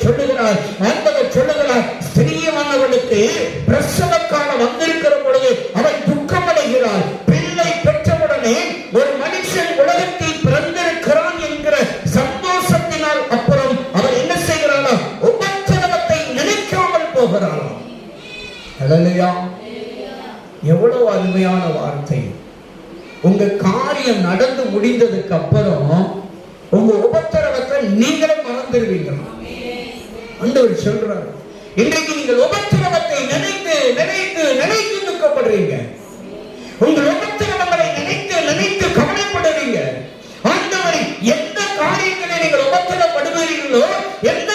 சொல்லுகிறார், ஆண்டவர் சொல்லுகிறார், ஸ்திரீயானவளுக்கு பிரசவ காலம் வந்திருக்கிற பொழுது அவள் துக்கம் அடைகிறாள். பிள்ளை பெற்றவுடனே ஒரு மனுஷன் உலகத்தில் பிறந்திருக்கிறான் என்கிற சந்தோஷத்தினால் அப்புறம் அவள் என்ன செய்கிறாளா? உபத்திரவத்தை நினைக்காமல் போகிறாளாம். அல்லேலூயா. எவ்வளவு அருமையான வார்த்தை. உங்க காரியம் நடந்து முடிந்ததுக்கு அப்புறம் உங்க உபத்திரவத்தை நீங்களே மறந்துடுவீங்க. ஆண்டவர் சொல்றார், இன்றைக்கு நீங்கள் உபத்திரவத்தை நினைத்து நினைத்து நினைத்து துக்கப்படுறீங்க. உங்கள் உபத்திரவங்களை நினைத்து நினைத்து கவலைப்படுறீங்க. ஆண்டவர் எந்த காரியங்களை நீங்கள் உபத்திரப்படுகிறீர்களோ, எந்த